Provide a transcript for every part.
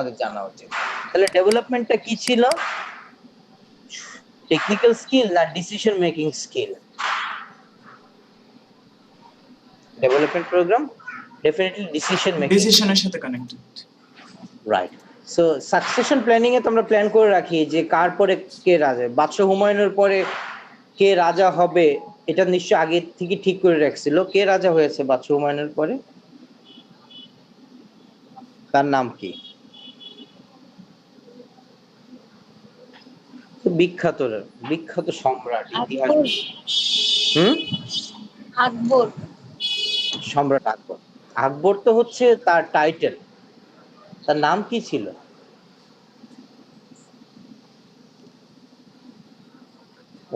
আমাদের জানা উচিত। তাহলে ডেভেলপমেন্টটা কি ছিল? টেকনিক্যাল স্কিল না decision making skill? Development program definitely decision making, ডিসিশনের সাথে connected. Right. So succession planning এ তো আমরা প্ল্যান করে রাখি যে কার পরে কে রাজা, বাদশাহ হুমায়ুনের পরে কে রাজা হবে, এটা নিশ্চয় আগে থেকে ঠিক করে রাখছিল। কে রাজা হয়েছে বাদশাহ হুমায়ুনের পরে? তার নাম কি? বিখ্যাত বিখ্যাত সম্রাট ইতিহাস। আকবর। সম্রাট আকবর। আকবর তো হচ্ছে তার টাইটেল, তার নাম কি ছিল?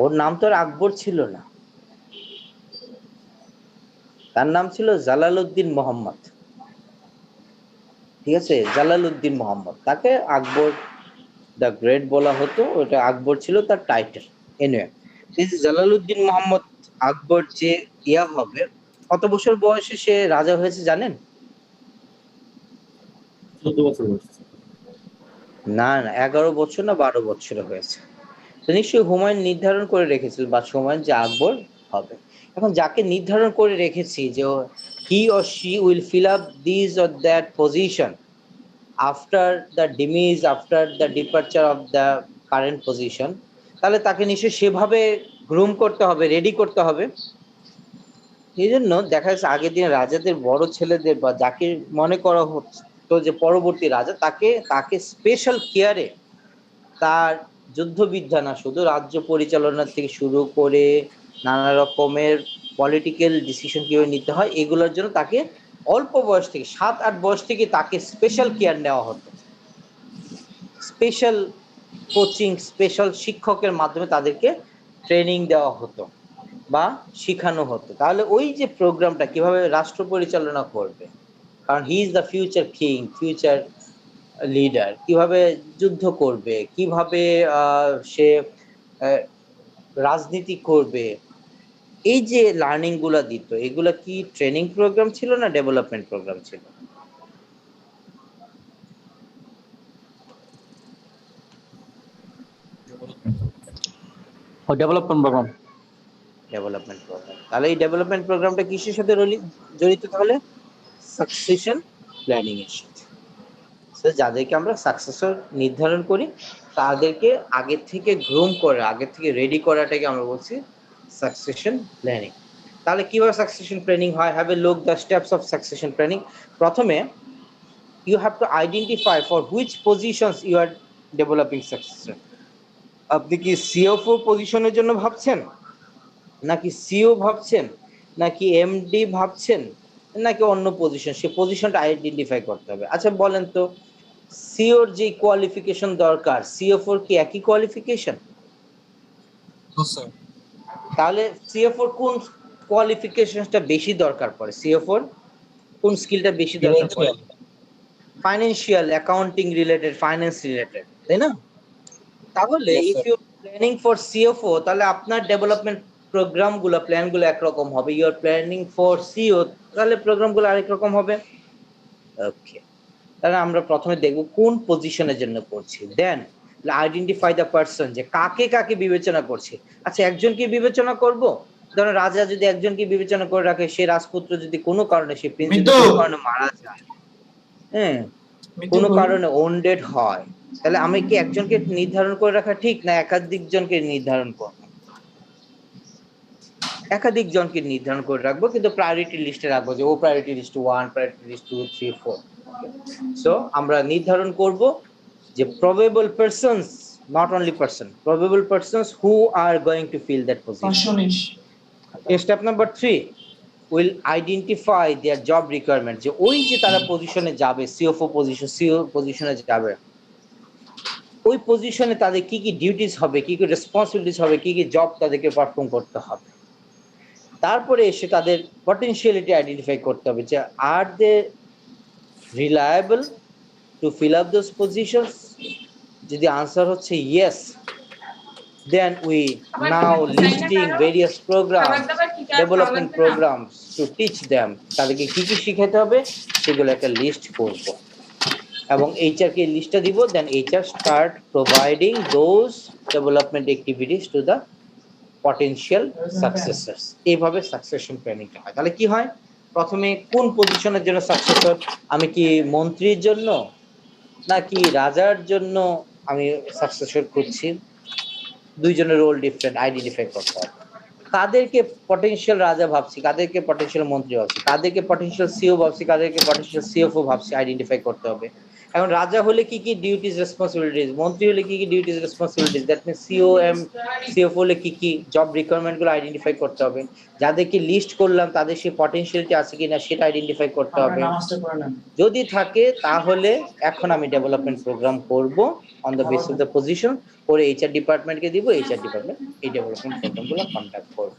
ওর নাম তো আর আকবর ছিল না, তার নাম ছিল জালালউদ্দিন মোহাম্মদ। ঠিক আছে, জালালউদ্দিন মোহাম্মদ, তাকে আকবর দ্য গ্রেট বলা হতো, ওটা আকবর ছিল তার টাইটেল। এনিওয়ে, এই যে জালালউদ্দিন মোহাম্মদ আকবর যে ইয়া হবে, কত বছর বয়সে সে রাজা হয়েছে জানেন? 14 বছর বয়স। না না, 11 বছর না 12 বছর হয়েছে। তো নিশ্চয়ই হুমায়ুন নির্ধারণ করে রেখেছিল বা হুমায়ুন যে আকবর হবে। এখন যাকে নির্ধারণ করে রেখেছি যে he or she will fill up this or that position after the demise, after the departure of the current position, তাহলে তাকে নিশ্চয়ই সেভাবে গ্রুম করতে হবে, রেডি করতে হবে। এই জন্য দেখা যাচ্ছে আগের দিনে রাজাদের বড় ছেলেদের বা যাকে মনে করা হতো যে পরবর্তী রাজা, তাকে স্পেশাল কেয়ারে তার যুদ্ধবিদ্যা না শুধু রাজ্য পরিচালনা থেকে শুরু করে নানা রকমের পলিটিক্যাল ডিসিশন কিভাবে নিতে হয় এগুলোর জন্য তাকে অল্প বয়স থেকে 7-8 বয়স থেকে তাকে স্পেশাল কেয়ার নেওয়া হতো। স্পেশাল কোচিং, স্পেশাল শিক্ষকের মাধ্যমে তাদেরকে ট্রেনিং দেওয়া হতো বা শেখানো হতো। তাহলে ওই যে প্রোগ্রামটা কিভাবে রাষ্ট্র পরিচালনা করবে, কারণ he is the future king, future leader, কিভাবে যুদ্ধ করবে, কিভাবে সে রাজনীতি করবে, এই যে লার্নিং গুলা দিত, এগুলা কি ট্রেনিং প্রোগ্রাম ছিল না ডেভেলপমেন্ট প্রোগ্রাম ছিল? Development program. Development program. তাহলে এই ডেভেলপমেন্ট প্রোগ্রামটা কিসের সাথে জড়িত? তাহলে সাকসেশন প্ল্যানিং এর সাথে। যাদেরকে আমরা সাকসেসর নির্ধারণ করি তাদেরকে আগে থেকে গ্রুম করা, আগে থেকে রেডি করাটাকে আমরা বলছি সাকসেশন প্ল্যানিং। তাহলে কিভাবে সাকসেশন প্ল্যানিং হয়? Have a look the steps of succession planning. প্রথমে you have to identify for which positions you are developing successor. আপনি কি সিএফও পজিশনের জন্য ভাবছেন, নাকি সিও ভাবছেন, নাকি এমডি ভাবছেন, নাকি অন্য পজিশন? সে পজিশনটা আইডেন্টিফাই করতে হবে। আচ্ছা বলেন তো, সিওর যে কোয়ালিফিকেশন দরকার, সিএফওর কি একই কোয়ালিফিকেশন? তাহলে সিএফওর কোন কোয়ালিফিকেশনটা বেশি দরকার পড়ে? সিএফওর কোন স্কিলটা বেশি দরকার পড়ে? Financial, accounting related, finance related, তাই না? তাহলে if you planning for CFO, তাহলে আপনার ডেভেলপমেন্ট প্রোগ্রামগুলো, প্ল্যানগুলো একরকম হবে। You are planning for CEO, তাহলে প্রোগ্রামগুলো আরেক রকম হবে। ওকে, তাহলে আমরা প্রথমে দেখব কোন পজিশনের জন্য করছি। দেন আইডেন্টিফাই দ্য পারসন, যে কাকে কাকে বিবেচনা করছি। আচ্ছা, একজনকে বিবেচনা করব, ধরো রাজা যদি একজনকে বিবেচনা করে রাখে, সে রাজপুত্র যদি কোনো কারণে, সে প্রিন্স যদি কোনো কারণে মারা যায়, হ্যাঁ, কোনো কারণে ওন্ডেড হয়, তাহলে আমি কি একজনকে নির্ধারণ করে রাখা ঠিক, না একাধিক জনকে নির্ধারণ করব? একাধিক জনকে নির্ধারণ করে রাখবো, কিন্তু প্রায়োরিটি লিস্টে রাখবো যে ও priority list 1, priority list 2, 3, 4। So আমরা নির্ধারণ করব যে probable persons, not only person, probable persons who are going to fill that position. Step number 3, will identify their job requirement, যে ওই যে তারা পজিশনে যাবে, সিওফও পজিশন, সিও পজিশনে যাবে, ওই পজিশনে তাদের কি কি ডিউটিস হবে, কি কি রেসপন্সিবিলিটিস হবে, কি কি জব তাদেরকে পারফর্ম করতে হবে। তারপরে এসে তাদের পটেনশিয়ালিটি আইডেন্টিফাই করতে হবে, যে are they reliable to fill up those positions. যদি আনসার হচ্ছে yes, then we now listing various programs, development programs to teach them, তাদেরকে কি কি শিখাতে হবে সেগুলো একটা লিস্ট করব। এবং এইচআর কে লিস্টটা দিব, then HR start providing those development activities to the potential successors. এইভাবে সাকসেশন প্ল্যানিংটা হয়। তাহলে কি হয়, প্রথমে কোন পজিশনের জন্য সাকসেসর, আমি কি মন্ত্রীর জন্য নাকি রাজার জন্য আমি সাকসেসর খুঁজছি, দুইজনের রোল ডিফারেন্ট, আইডেন্টিফাই করতে হবে। কাদেরকে পটেনশিয়াল রাজা ভাবছি, কাদেরকে পটেনশিয়াল মন্ত্রী ভাবছি, কাদেরকে পটেনশিয়াল সিও ভাবছি, কাদেরকে পটেনশিয়াল সিএফও ভাবছি, আইডেন্টিফাই করতে হবে। এখন রাজা হলে কি কি ডিউটিস রেসপন্সিবিলিটিস, মন্ত্রী হলে কি কি duties responsibilities, that means CEO এম সিএফ হলে কি কি জব রিকোয়ারমেন্ট গুলো আইডেন্টিফাই করতে হবে। যাদেরকে লিস্ট করলাম তাদের সেই পটেনশিয়ালিটি আছে কিনা সেটা আইডেন্টিফাই করতে হবে। যদি থাকে তাহলে এখন আমি ডেভেলপমেন্ট প্রোগ্রাম করব on the base of the position, করে এইচআর ডিপার্টমেন্টকে দিব, এইচআর ডিপার্টমেন্ট এই ডেভেলপমেন্ট প্রোগ্রামগুলো কন্ডাক্ট করবে।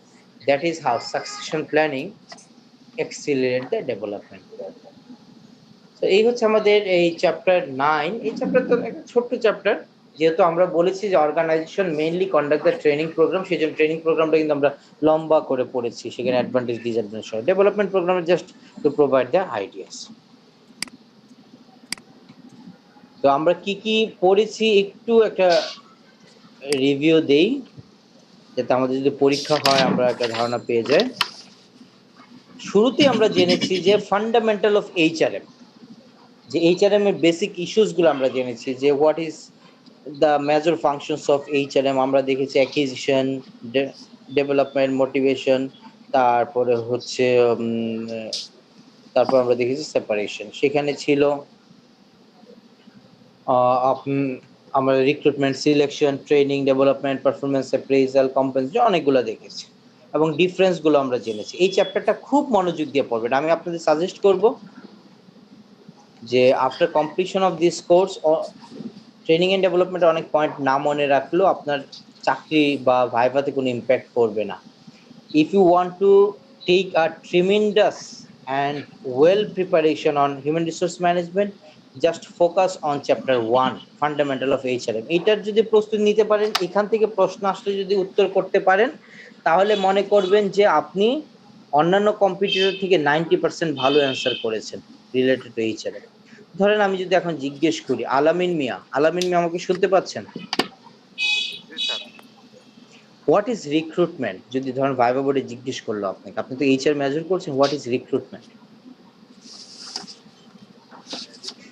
That is how succession planning accelerate the development program. তো এই হচ্ছে আমাদের এই চ্যাপ্টার 9। এই চ্যাপ্টার তো একটা ছোট্ট চ্যাপ্টার, যেহেতু আমরা বলেছি যে organization mainly conduct the training program, সেই জন্য ট্রেনিং প্রোগ্রামটা কিন্তু আমরা লম্বা করে পড়েছি, সেখানে অ্যাডভান্টেজ ডিসঅ্যাডভান্টেজ সহ। ডেভেলপমেন্ট প্রোগ্রামে just to provide the ideas. তো আমরা কি কি পড়েছি একটু একটা রিভিউ দেই, যাতে আমাদের যদি পরীক্ষা হয় আমরা একটা ধারণা পেয়ে যাই। শুরুতেই আমরা জেনেছি যে ফান্ডামেন্টাল অফ এইচআরএম, যে এইচআরএম এর বেসিক ইস্যুস গুলো আমরা জেনেছি, যে what is the major functions of HRM. আমরা দেখেছি অ্যাকুইজিশন, ডেভেলপমেন্ট, মোটিভেশন, তারপরে হচ্ছে তারপর আমরা দেখেছি সেপারেশন। সেখানে ছিল আমরা recruitment, selection, training, development, performance appraisal, compensation, অনেকগুলো দেখেছি এবং ডিফারেন্স গুলো আমরা জেনেছি। এই চ্যাপ্টারটা খুব মনোযোগ দিয়ে পড়বেন। আমি আপনাদের সাজেস্ট করব যে after completion of this course, training and ডেভেলপমেন্টের অনেক পয়েন্ট না মনে রাখলেও আপনার চাকরি বা ভাইভাতে কোনো ইম্প্যাক্ট করবে না। If you want to take a tremendous and well preparation on human resource management, just focus on chapter 1, fundamental of HRM. এটার যদি প্রস্তুতি নিতে পারেন, এখান থেকে প্রশ্ন আসলে যদি উত্তর করতে পারেন, তাহলে মনে করবেন যে আপনি অন্যান্য কম্পিটিটর থেকে 90% ভালো অ্যান্সার করেছেন রিলেটেড টু HRM। ধরেন আমি যদি এখন জিজ্ঞেস করি, আলামিন মিয়া আমাকে শুনতে পাচ্ছেন? হোয়াট ইজ রিক্রুটমেন্ট, যদি ধরেন ভাইভা বোর্ডে জিজ্ঞেস করলো আপনাকে, আপনি তো এইচআর মেজর করছেন, what is recruitment?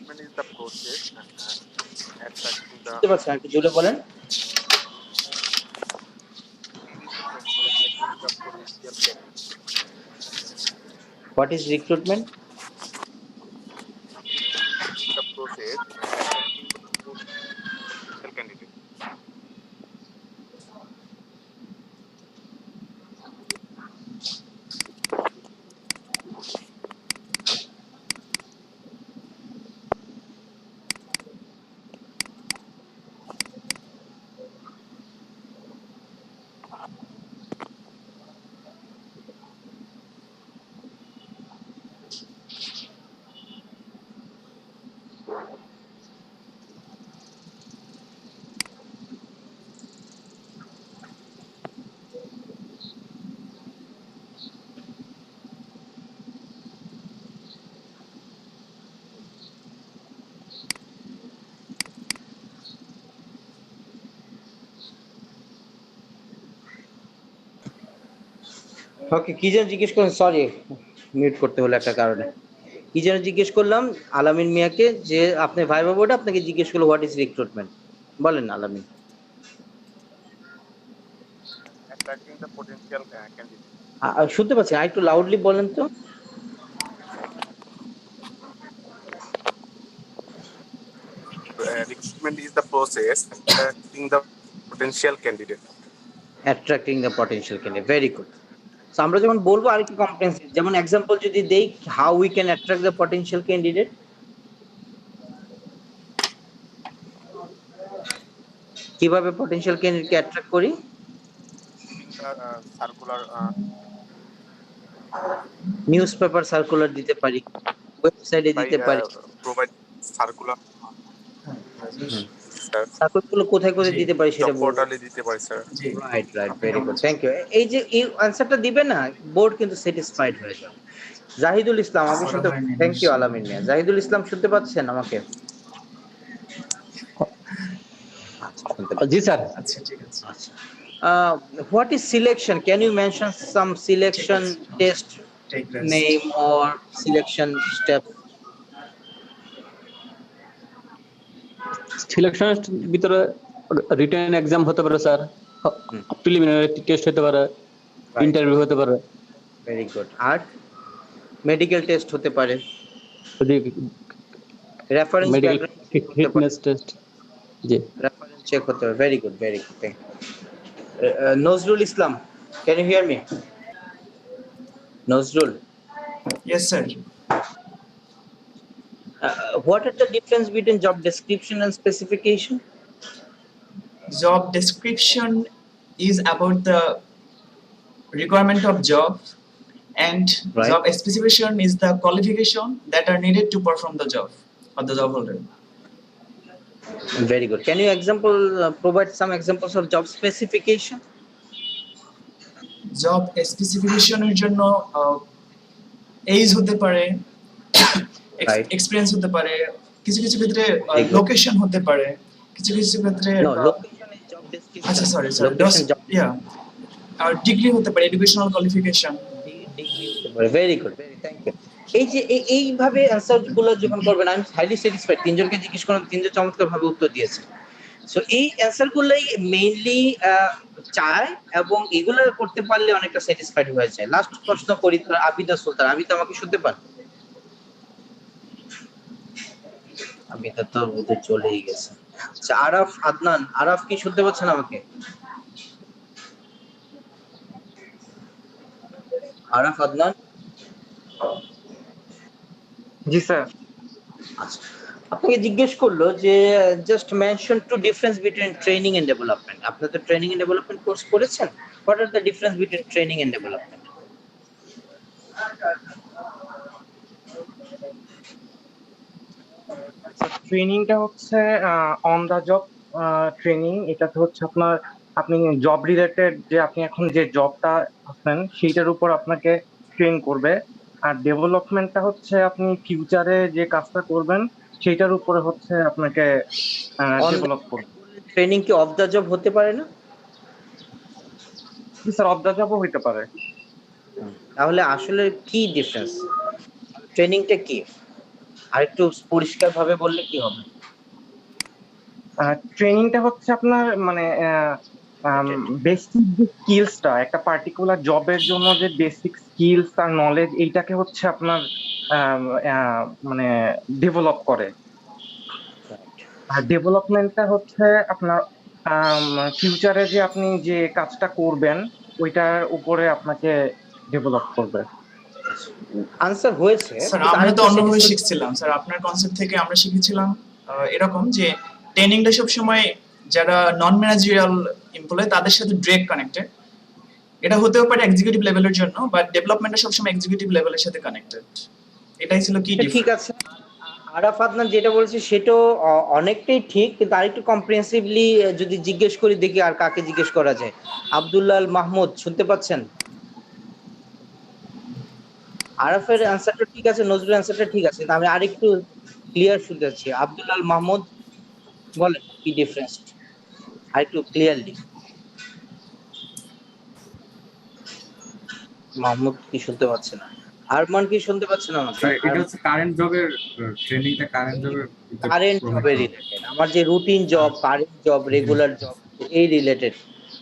Recruitment is the process attracting the বুঝতে পারছেন, একটু জোরে বলেন। potential candidate. What is recruitment? The process attracting the potential candidate. ওকে, কি যেন জিজ্ঞেস করলেন, সরি মিউট করতে হলো একটা কারণে। কি যেন জিজ্ঞেস করলাম আলামিন মিয়াকে, যে আপনি ভাইভা বোর্ডে আপনাকে জিজ্ঞেস করলো হোয়াট ইজ রিক্রুটমেন্ট, বলেন আলামিন। Attracting the potential candidate. শুনতে পাচ্ছেন, আর একটু লাউডলি বলেন তো। Recruitment is the process attracting the potential candidate. Attracting the potential candidate, very good. So আমরা যখন বলবো আরেকটু কম্প্রিহেনসিভ, যেমন এক্সাম্পল যদি দেই, how we can attract the potential candidate. কিভাবে পটেনশিয়াল ক্যান্ডিডেটকে অ্যাট্রাক্ট করি? Circular নিউজ পেপার সার্কুলার দিতে পারি, ওয়েবসাইটে by দিতে পারি। provide circular. Sir, সার্কুলারগুলো কোথায় কোথায় দিতে পারি সেটা job বলবো। portal দিতে পারি sir. Right right, very good, thank you. এই যে এই অ্যানসারটা দিবে না, বোর্ড কিন্তু স্যাটিসফাইড হয়ে যাবে। জাহিদুল ইসলাম আমাকে শুনতে, থ্যাংক ইউ আলামিন মিয়া। জাহিদুল ইসলাম শুনতে পাচ্ছেন আমাকে? আচ্ছা শুনতে পাচ্ছি। জি স্যার। আচ্ছা ঠিক আছে। আচ্ছা what is selection? Can you mention some selection test Take rest. name or selection steps? সিলেকশনের ভিতরে রিটেন এক্সাম হতে পারে স্যার, প্রিলিমিনারি টেস্ট হতে পারে, Right. ইন্টারভিউ হতে পারে, Very good. আর মেডিকেল টেস্ট হতে পারে, রেফারেন্স মেডিকেল ফিটনেস টেস্ট। জি রেফারেন্স চেক হতে পারে। Very good, very good. Nazrul Islam, can you hear me? Nazrul, Yes sir. what are the difference between job description and specification? Job description is about the requirement of job, and Right. job specification is the qualification that are needed to perform the job of the job holder. Very good. Can you provide some examples of job specification? Job স্পেসিফিকেশনের জন্য age হতে পারে, Right. Experience হতে পারে, কিছু কিছু ক্ষেত্রে Very good. Location হতে পারে, কিছু কিছু ক্ষেত্রে No, location is job description. আচ্ছা সরি Location job আর ডিগ্রি হতে পারে, educational qualification. Very good, very thank you. এই যে এইভাবে অ্যান্সার গুলো যখন করবেন, আমি হাইলি স্যাটিসফাইড। তিনজনকে জিজ্ঞেস করলাম, তিনজন চমৎকার ভাবে উত্তর দিয়েছে। সো এই অ্যান্সার গুলোই মেইনলি চায়, এবং এগুলো করতে পারলে অনেকটা স্যাটিসফাইড হয়ে যায়। লাস্ট প্রশ্ন করি, আবিদা সুলতান। আবিদা আমাকে শুনতে পান? আবিদা তো বোধহয় চলেই গেছে। আচ্ছা, আরাফ আদনান, আরাফ কি শুনতে পাচ্ছেন আমাকে? আরাফ আদনান? জি স্যার। আচ্ছা, আপনাকে জিজ্ঞেস করলো যে just mention two difference between training and development. আপনি তো ট্রেনিং এন্ড ডেভেলপমেন্ট কোর্স করেছেন। What are the difference between training and development? ট্রেনিংটা হচ্ছে অন দা জব ট্রেনিং। এটাতে হচ্ছে আপনি জব রিলেটেড, যে আপনি এখন যে জবটা আছেন সেইটার উপর আপনাকে ট্রেন করবে। আর ডেভেলপমেন্টটা হচ্ছে আপনি ফিউচারে যে কাজটা করবেন সেইটার উপরে হচ্ছে আপনাকে ডেভেলপ করবে। ট্রেনিং কি অফ দা জব হতে পারে না? স্যার অফ দা জবও হইতে পারে। তাহলে আসলে কি ডিফারেন্স? ট্রেনিংটা কি আরেকটু পরিষ্কার ভাবে বললে কি হবে? ট্রেনিংটা হচ্ছে আপনার মানে বেসিক যে স্কিলসটা, একটা পার্টিকুলার জবের জন্য যে বেসিক স্কিলস আর নলেজ, এইটাকে হচ্ছে আপনার মানে ডেভেলপ করে। আর ডেভেলপমেন্টটা হচ্ছে আপনার ফিউচারে যে আপনি যে কাজটা করবেন ওইটার উপরে আপনাকে ডেভেলপ করবে। আনসার হয়েছে। স্যার আমরা তো অন্যভাবে শিখছিলাম স্যার, আপনার কনসেপ্ট থেকে আমরা শিখেছিলাম এরকম যে ট্রেনিংটা সবসময় যারা নন ম্যানেজারিয়াল এমপ্লয় তাদের সাথে ডিরেক্ট কানেক্টেড। এটা হতেও পারে এক্সিকিউটিভ লেভেলের জন্য, বাট ডেভেলপমেন্টটা সবসময় এক্সিকিউটিভ লেভেলের সাথে কানেক্টেড। এটাই ছিল কি ঠিক আছে। আরাফ আদনান যেটা বলেছে সেটাও অনেকটাই ঠিক, কিন্তু আরেকটু কম্প্রিহেন্সিভলি যদি জিজ্ঞেস করি, দেখি আর কাকে জিজ্ঞেস করা যায়। আব্দুল্লাহ আল মাহমুদ, শুনতে পাচ্ছেন? আরাফের অ্যান্সারটা ঠিক আছে, নজরুলের অ্যান্সারটা ঠিক আছে, আমি আরেকটু ক্লিয়ার শুনতে চাচ্ছি। আব্দুল্লাহ আল মাহমুদ বলেন কি ডিফারেন্স আরেকটু ক্লিয়ারলি। মাহমুদ কি শুনতে পাচ্ছে না? আরমান কি শুনতে পাচ্ছে না আমাকে? এটা হচ্ছে কারেন্ট জবের ট্রেনিংটা, কারেন্ট জবের রিলেটেড। আমার যে routine job, current job, regular job, এই রিলেটেড।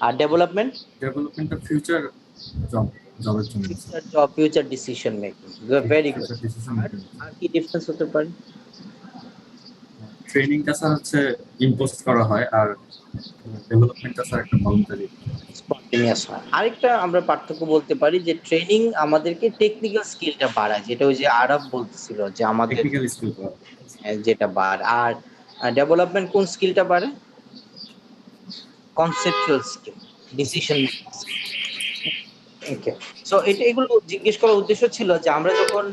আর ডেভেলপমেন্টটা ফিউচার জবের জন্য, future job, future decision making. Very good. আর কি ডিফারেন্স হতে পারে? ট্রেনিংটা স্যার হচ্ছে ইম্পোজ করা হয়, আর ডেভেলপমেন্টটা স্যার একটা ভলান্টারি স্পন্টেনিয়াস হয়। আরেকটা আমরা পার্থক্য বলতে পারি যে ট্রেনিং আমাদেরকে টেকনিক্যাল স্কিলটা বাড়ায়, যেটা ওই যে আরব বলতেছিল যে আমাদের টেকনিক্যাল স্কিল যেটা বাড়ে। আর ডেভেলপমেন্ট কোন স্কিলটা বাড়ে? Conceptual skill, decision making. Okay, so এগুলো জিজ্ঞেস করার উদ্দেশ্য ছিল যে আমরা যখন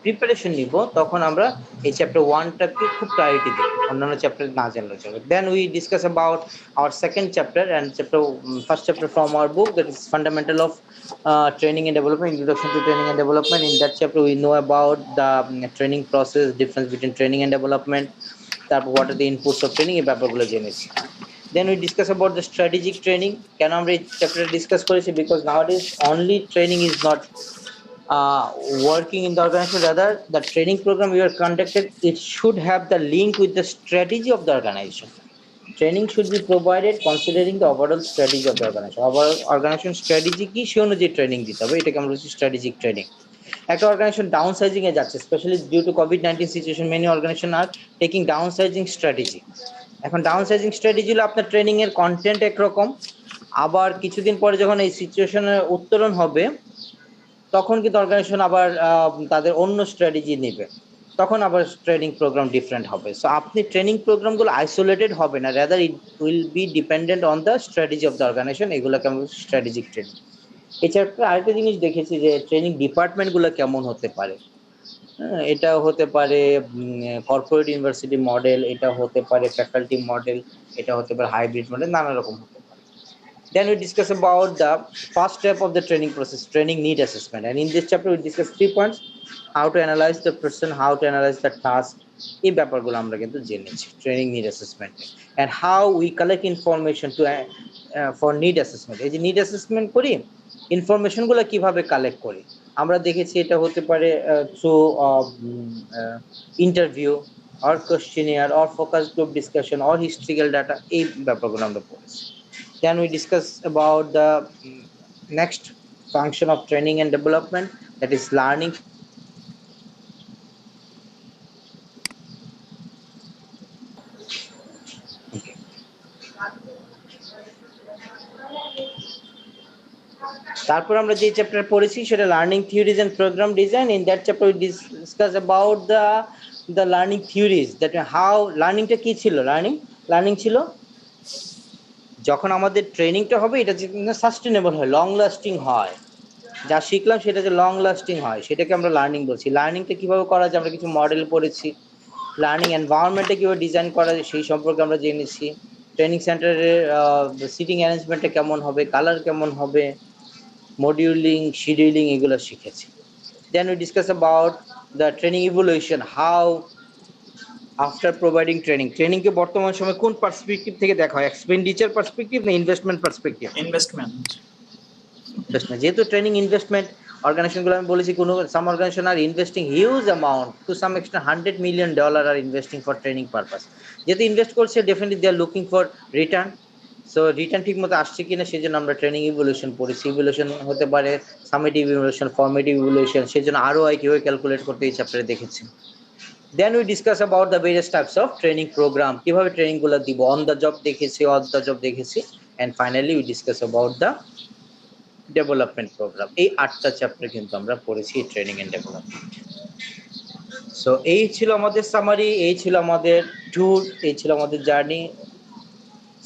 প্রিপারেশন নিব তখন আমরা এই চ্যাপ্টার 1টাকে খুব প্রায়োরিটি দেব, অন্যান্য চ্যাপ্টার না জানলেও চলে। Then we discuss about our second chapter and first chapter from our book, that is fundamental of training and development, introduction to training and development. In that chapter we know about the training process, difference between training and development, তারপর what are the inputs of training, এই ব্যাপারগুলো জেনেছি। Then we discuss about the strategic training. Can আমরা এই chapter discuss করেছি because nowadays only training is not uh, working in the organization. Rather, the training program we are conducted, it should have the link with the strategy of the organization. Training should be provided considering the overall strategy of the organization. Overall organization strategy কি সে অনুযায়ী training দিতে হবে, এটাকে আমরা বলছি strategic training. একটা organization downsizing এ যাচ্ছে, স্পেশালি ডিউ টু কোভিড-19 situation, many organization are taking downsizing strategy. এখন ডাউন সাইজিং স্ট্র্যাটেজি হলো আপনার ট্রেনিং এর কন্টেন্ট একরকম, আবার কিছুদিন পরে যখন এই সিচুয়েশনের উত্তরণ হবে তখন কিন্তু অর্গানাইজেশন আবার তাদের অন্য স্ট্র্যাটেজি নেবে, তখন আবার ট্রেনিং প্রোগ্রাম ডিফারেন্ট হবে। সো আপনি ট্রেনিং প্রোগ্রামগুলো আইসোলেটেড হবে না, rather it will be dependent on the strategy of the organization. এগুলোকে আমরা স্ট্র্যাটেজিক ট্রেনিং। এছাড়া আরেকটা জিনিস দেখেছি যে ট্রেনিং ডিপার্টমেন্টগুলো কেমন হতে পারে। এটা হতে পারে কর্পোরেট ইউনিভার্সিটি মডেল, এটা হতে পারে ফ্যাকাল্টি মডেল, এটা হতে পারে হাইব্রিড মডেল, নানা রকম হতে পারে। Then we discuss about the first step of the training process, training need assessment. And in this chapter we discuss 3 points: how to analyze the person, how to analyze the task. এই ব্যাপারগুলো আমরা কিন্তু জেনেছি training need assessment, and how we collect information to for need assessment. এই যে need assessment করি, information গুলো কিভাবে কালেক্ট করি আমরা দেখেছি। এটা হতে পারে through interview or questionnaire or focus group discussion or historical data, এই ব্যাপারগুলো আমরা পড়েছি। Then we discuss about the next function of training and development, that is learning. Okay. তারপর আমরা যে চ্যাপ্টার পড়েছি সেটা learning theories and program design. In that chapter we discuss about the learning theories, that how লার্নিংটা কি ছিল। Learning ছিল যখন আমাদের ট্রেনিংটা হবে এটা যে সাস্টেনেবল হয়, লং লাস্টিং হয়, যা শিখলাম সেটা যে লং লাস্টিং হয় সেটাকে আমরা লার্নিং বলছি। লার্নিংটা কিভাবে করা যায় আমরা কিছু মডেল পড়েছি। লার্নিং এনভায়রনমেন্টটা কিভাবে ডিজাইন করা যায় সেই সম্পর্কে আমরা জেনেছি। ট্রেনিং সেন্টারের সিটিং অ্যারেঞ্জমেন্টটা কেমন হবে, কালার কেমন হবে, মডিউলিং, শিডিউলিং, এগুলো শিখেছি। Then we discuss about the training evaluation, how after providing ট্রেনিংকে বর্তমান সময় কোন পার্সপেক্টিভ থেকে দেখা হয়, এক্সপেন্ডিচার পার্সপেক্টিভ না ইনভেস্টমেন্ট পার্সপেক্টিভ? ইনভেস্টমেন্ট। যেহেতু ট্রেনিং ইনভেস্টমেন্ট, অর্গানাইজেশনগুলো আমি বলেছি কোনো some organization are investing huge amount, to some extent $100 million are investing for training purpose. যেহেতু ইনভেস্ট করছে definitely they are looking for return. So return ঠিক মতো আসছে কিনা সেজন্য আমরা ট্রেনিং ইভ্যালুয়েশন পড়েছি। ইভ্যালুয়েশন হতে পারে সামেটিভ ইভ্যালুয়েশন, ফর্মেটিভ ইভ্যালুয়েশন, সেজন্য ROI কিভাবে ক্যালকুলেট করতে এই চ্যাপ্টারে দেখেছি। Then we discuss about the various types of training program, কিভাবে ট্রেনিং গুলো দিব, অন দ্য জব দেখেছি, অফ দ্য জব দেখেছি, and finally we discuss about the development program. এই 8টা চ্যাপ্টার কিন্তু আমরা পড়েছি ট্রেনিং এন্ড ডেভেলপমেন্ট। সো এই ছিল আমাদের সামারি, এই ছিল আমাদের ট্যুর, এই ছিল আমাদের journey.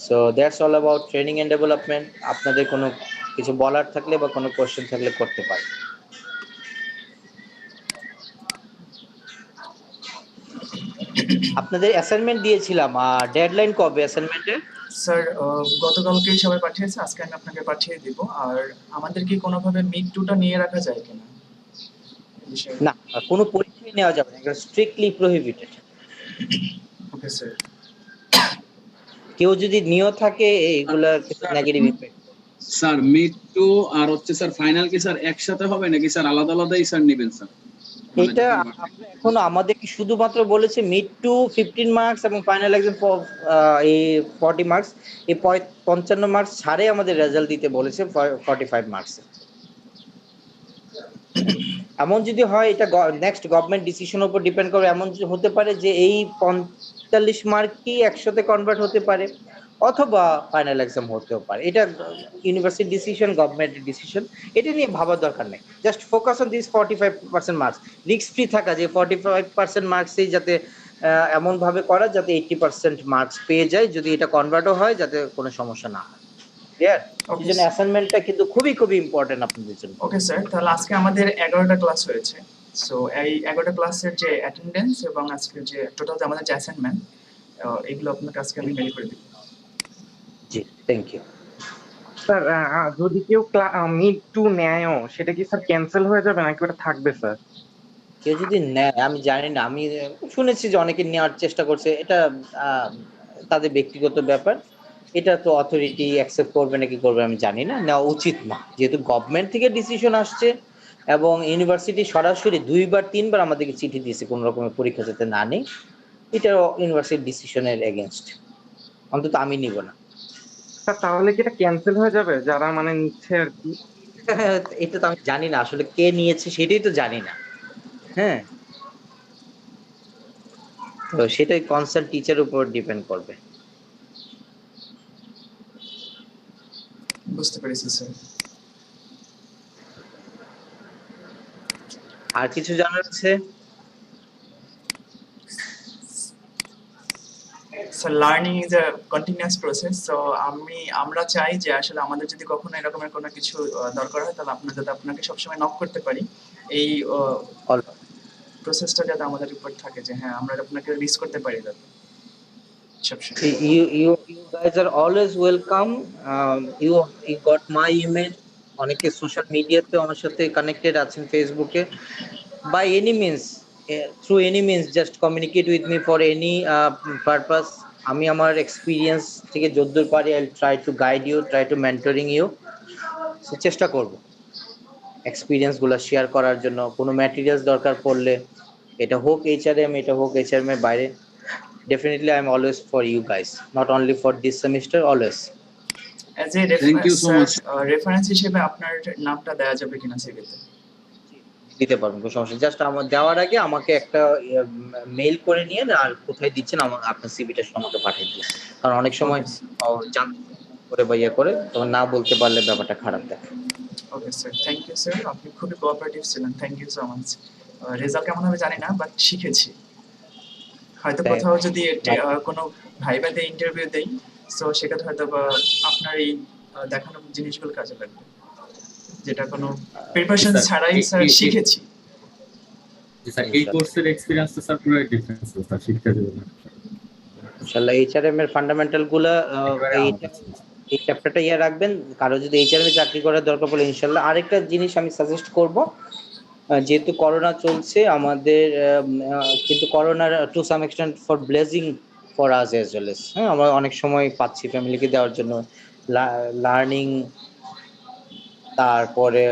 So that's all about training and development. আপনাদের কোনো কিছু বলার থাকলে বা কোনো কোশ্চেন থাকলে করতে পারেন। আপনাদের অ্যাসাইনমেন্ট দিয়েছিলাম, ডেডলাইন কবে অ্যাসাইনমেন্টের? স্যার গতকালকেই সবাই পাঠিয়েছে, আজকে আমি আপনাকে পাঠিয়ে দিব। আর আমাদের কি কোনোভাবে মিড টুটা নিয়ে রাখা যায় কিনা? না, কোনো পরীক্ষাই নেওয়া যাবে না, এটা স্ট্রিক্টলি প্রহিবিটেড। Okay sir. কেউ যদি নিয়ে থাকে এইগুলা কিছু negative effect. Sir mid two আর হচ্ছে স্যার ফাইনাল কি স্যার একসাথে হবে নাকি স্যার আলাদা আলাদাই স্যার নেবেন স্যার? এটা আমরা এখন আমাদের কি শুধুমাত্র বলেছে মিড টু 15 মার্কস এবং ফাইনাল এক্সাম এই 40 মার্কস, এই 55 মার্কস ছাড়ে আমাদের রেজাল্ট দিতে বলেছে 45 মার্কস। এমন যদি হয় এটা নেক্সট গভর্নমেন্ট ডিসিশনের উপর ডিপেন্ড করে, এমন হতে পারে যে এই 45 মার্কই 100তে কনভার্ট হতে পারে, অথবা ফাইনাল এক্সাম হতেও পারে। এটা ইউনিভার্সিটি ডিসিশন, গভর্নমেন্টের ডিসিশন, এটা নিয়ে ভাবার দরকার নেই। Just focus on this 45% marks, risk free থাকা, যে 45% মার্কসই যাতে এমন ভাবে করা যাতে 80% মার্কস পেয়ে যায়, যদি এটা কনভার্টও হয় যাতে কোনো সমস্যা না হয়। ক্লিয়ার? এই জন্য অ্যাসাইনমেন্টটা কিন্তু খুবই খুবই ইম্পর্টেন্ট আপনাদের জন্য। ওকে স্যার, তাহলে আজকে আমাদের 11টা ক্লাস হয়েছে। সো এই 11টা ক্লাসের যে অ্যাটেন্ডেন্স এবং আজকে যে টোটাল আমাদের যে অ্যাসাইনমেন্ট, এগুলো আপনাকে আজকে আমি মেইল করে দিব। জি, থ্যাংক ইউ স্যার। যদি কেউ মিড টু নেয়ও সেটা কি স্যার ক্যান্সেল হয়ে যাবে নাকি ওটা থাকবে স্যার? কেউ যদি নেয়, আমি জানি না, আমি শুনেছি যে অনেকে নেওয়ার চেষ্টা করছে, এটা তাদের ব্যক্তিগত ব্যাপার। এটা তো অথরিটি অ্যাকসেপ্ট করবে নাকি করবে আমি জানি না, নেওয়া উচিত না, যেহেতু গভর্নমেন্ট থেকে ডিসিশন আসছে এবং ইউনিভার্সিটি সরাসরি 2-3 বার আমাদেরকে চিঠি দিয়েছে কোনো রকমের পরীক্ষা যাতে না নেই। এটা ইউনিভার্সিটির ডিসিশনের এগেনস্ট, অন্তত আমি নিব না। স্যার তাহলে কি এটা ক্যান্সেল হয়ে যাবে যারা মানে নিচ্ছে আর কি? এটা তো আমি জানি না আসলে কে নিয়েছে, সেটাই তো জানি না। হ্যাঁ, তো সেটাই কনসার্ন টিচার উপর ডিপেন্ড করবে। বুঝতে পেরেছি স্যার। আর কিছু জানার আছে? So learning is a continuous process. So আমরা চাই যে আসলে আমাদের যদি কখনো এরকমের কোনো কিছু দরকার হয় তাহলে আপনার যাতে আপনাকে সবসময় নক করতে পারি, এই প্রসেসটা যাতে আমাদের উপর থাকে যে হ্যাঁ আমরা আপনাকে রিচ করতে পারি যাতে সবসময়। You guys are always welcome. You got my email. অনেকে সোশ্যাল মিডিয়াতে আমার সাথে কানেক্টেড আছেন, ফেসবুকে। By any means, through any means, just communicate with me for any purpose. আমি আমার এক্সপিরিয়েন্স থেকে যতদূর পারি I'll try to guide you, try to mentoring you. So চেষ্টা করব এক্সপিরিয়েন্স গুলো শেয়ার করার জন্য। কোনো ম্যাটেরিয়ালস দরকার পড়লে, এটা হোক HRM, এটা হোক HRM এর বাইরে, definitely I'm always for you guys, not only for this semester, always. As a Thank you so much. Reference হিসেবে আপনার নামটা দেওয়া যাবে কিনা সিভিতে? দিতে পারবেন, কোনো সমস্যা। জাস্ট আমার দেওয়ার আগে আমাকে একটা মেইল করে নিয়ে আর কোথায় দিচ্ছেন আপনার সিভিটা আমাকে পাঠিয়ে দিন, কারণ অনেক সময় জানতে করে বা ইয়ে করে তখন না বলতে পারলে ব্যাপারটা খারাপ দেখে। Okay sir, thank you sir, আপনি খুবই কোঅপারেটিভ ছিলেন, thank you so much. Result কেমন হবে জানি না, বাট শিখেছি। হয়তো কোথাও যদি কোনো ভাইবাতে ইন্টারভিউ দেই, সো সেক্ষেত্রে হয়তো বা আপনার এই দেখানো জিনিসগুলো কাজে লাগবে, যেটা কোনো প্রিপারেশন ছাড়াই স্যার শিখেছি। স্যার এই কোর্সের এক্সপেরিয়েন্স তো স্যার পুরো ডিফারেন্ট স্যার, শিখতে দেব না ইনশাআল্লাহ। HRM এর ফান্ডামেন্টাল গুলা এই চ্যাপ্টারটা ইয়ে রাখবেন। কারো যদি HRM এ চাকরি করার দরকার পড়লে ইনশাআল্লাহ। আরেকটা জিনিস আমি সাজেস্ট করব, যেহেতু করোনা চলছে আমাদের, কিন্তু করোনার to some extent for blessing for us as well as, হ্যাঁ, আমরা অনেক সময় পাচ্ছি ফ্যামিলিকে দেওয়ার জন্য লার্নিং, তারপরে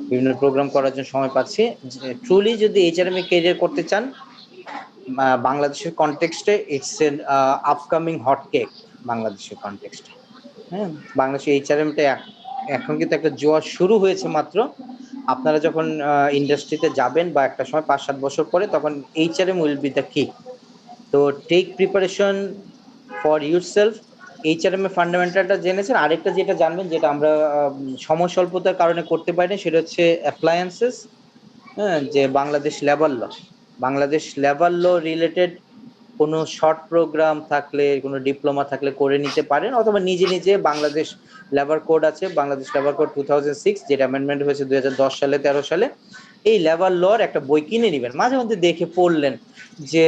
বিভিন্ন প্রোগ্রাম করার জন্য সময় পাচ্ছি। ট্রুলি যদি HRM এ ক্যারিয়ার করতে চান বাংলাদেশের কনটেক্সটে, it's an upcoming hot cake বাংলাদেশের কনটেক্সটে। হ্যাঁ, বাংলাদেশের HRMটা এখন কিন্তু একটা জোয়ার শুরু হয়েছে মাত্র। আপনারা যখন ইন্ডাস্ট্রিতে যাবেন বা একটা সময় 5-7 বছর পরে, তখন HRM উইল বি দ্য কি। তো take preparation for yourself. HRM এর ফান্ডামেন্টালটা জেনেছেন, আরেকটা যেটা জানবেন, যেটা আমরা সময় স্বল্পতার কারণে করতে পারি না, সেটা হচ্ছে অ্যাপ্লায়েন্সেস। হ্যাঁ, যে বাংলাদেশ লেবার ল রিলেটেড কোনো শর্ট প্রোগ্রাম থাকলে, কোনো ডিপ্লোমা থাকলে করে নিতে পারেন, অথবা নিজে বাংলাদেশ লেবার কোড আছে, বাংলাদেশ লেবার কোড 2006, যেটা অ্যামেন্ডমেন্ট হয়েছে 2010 সালে 13 সালে। এই লেবার লর একটা বই কিনে নেবেন, মাঝে মধ্যে দেখে পড়লেন যে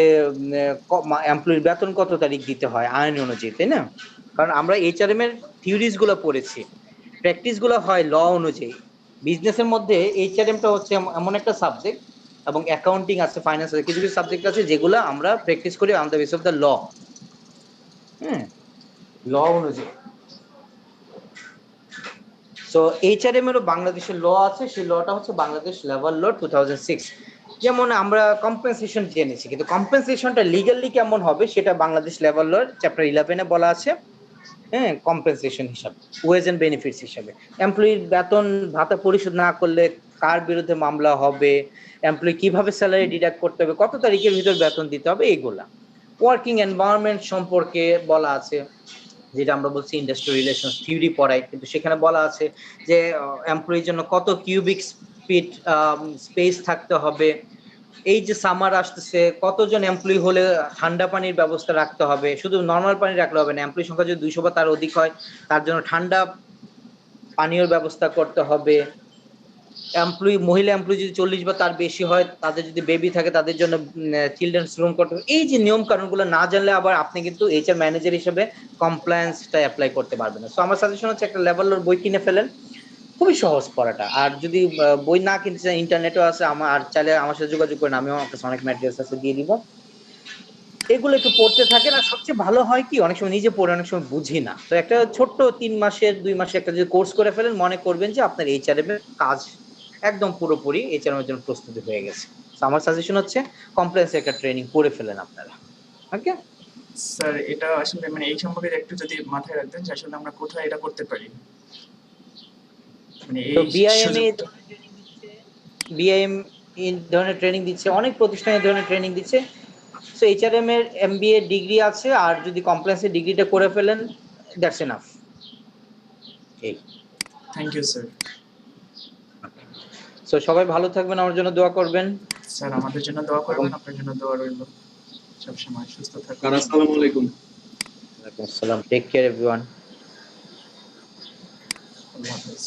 এমপ্লয়ির বেতন কত তারিখ দিতে হয় আইন অনুযায়ী, তাই না? কারণ আমরা HRM এর থিওরিজ গুলো পড়েছি, প্র্যাকটিস গুলো হয় ল অনুযায়ী। বিজনেসের মধ্যে HRMটা হচ্ছে এমন একটা সাবজেক্ট, এবং অ্যাকাউন্টিং আছে, ফাইন্যান্স আছে, কিছু কিছু সাবজেক্ট আছে যেগুলো আমরা প্র্যাকটিস করি on the base of the law. হ্যাঁ, ল অনুযায়ী। সো HRM এরও বাংলাদেশের ল আছে, সেই লটা হচ্ছে বাংলাদেশ লেবার ল 2006। যেমন আমরা কম্পেনসেশন জেনেছি, কিন্তু কম্পেনসেশনটা লিগালি কেমন হবে সেটা বাংলাদেশ লেবার ল চ্যাপ্টার 11-এ বলা আছে। হ্যাঁ, কম্পেনসেশন হিসাবে, ওয়েজ এন্ড বেনিফিটস হিসাবে, এমপ্লয়ির বেতন ভাতা পরিশোধ না করলে কার বিরুদ্ধে মামলা হবে, এমপ্লয়ি কিভাবে স্যালারি ডিডাক্ট করতে হবে, কত তারিখের ভিতর বেতন দিতে হবে, এইগুলা। ওয়ার্কিং এনভায়রনমেন্ট সম্পর্কে বলা আছে, যেটা আমরা বলছি ইন্ডাস্ট্রি রিলেশনস থিওরি পড়াই, কিন্তু সেখানে বলা আছে যে এমপ্লয়ির জন্য কত কিউবিক ফিট স্পেস থাকতে হবে। এই যে সামার আসতেছে, কতজন এমপ্লয়ি হলে ঠান্ডা পানির ব্যবস্থা রাখতে হবে, শুধু নর্মাল পানি রাখলে হবে না, এমপ্লয়ি সংখ্যা যদি 200 বা তার অধিক হয় তার জন্য ঠান্ডা পানীয় ব্যবস্থা করতে হবে। মহিলা এমপ্লয়ি যদি 40 বা তার বেশি হয়, তাদের যদি বেবি থাকে তাদের জন্য চিলড্রেন্স রুম করতে হবে। এই যে নিয়ম কানুনগুলো না জানলে আবার আপনি কিন্তু HR ম্যানেজার হিসেবে কমপ্লায়েন্সটা অ্যাপ্লাই করতে পারবেন না। সো আমার সাজেশন হচ্ছে একটা লেবার লর বই কিনে ফেলেন, খুবই সহজ পড়াটা। আর যদি বই না কিনতে চান, ইন্টারনেটও আছে, আর চাইলে আমার সাথে যোগাযোগ করেন, আমিও আমার কাছে অনেক ম্যাটেরিয়ালস আছে, দিয়ে দিব। এগুলো একটু পড়তে থাকেন। আর সবচেয়ে ভালো হয় কি, অনেক সময় নিজে পড়ে অনেক সময় বুঝি না, তো একটা ছোট্ট 3 মাসের 2 মাসের একটা যদি কোর্স করে ফেলেন, মনে করবেন যে আপনার এইচআরএম এর কাজ একদম পুরোপুরি এইচআরএম এর জন্য প্রস্তুতি হয়ে গেছে। তো আমার সাজেশন হচ্ছে কমপ্লেক্স একটা ট্রেনিং করে ফেলেন আপনারা। ওকে স্যার এটা আসলে মানে এই সম্পর্কে একটু যদি মাথায় রাখতেন যে আসলে আমরা কোথায় এটা করতে পারি, মানে তো এই বিআইএম এ সুযোগটা। বিআইএম এই ধরনের ট্রেনিং দিচ্ছে, অনেক প্রতিষ্ঠান এই ধরনের ট্রেনিং দিচ্ছে। সো এইচআরএম এর এমবিএ ডিগ্রি আছে, আর যদি কমপ্লেক্সের ডিগ্রিটা করে ফেলেন, দ্যাটস এনাফ। এই থ্যাংক ইউ স্যার। সো সবাই ভালো থাকবেন, আমার জন্য দোয়া করবেন। স্যার আমাদের জন্য দোয়া করবেন, আপনার জন্য দোয়া রইল, সবসময় সুস্থ থাকবেন। স্যার আসসালামু আলাইকুম। ওয়ালাইকুম আসসালাম, টেক কেয়ার এভরিওয়ান। আল্লাহ হাফেজ।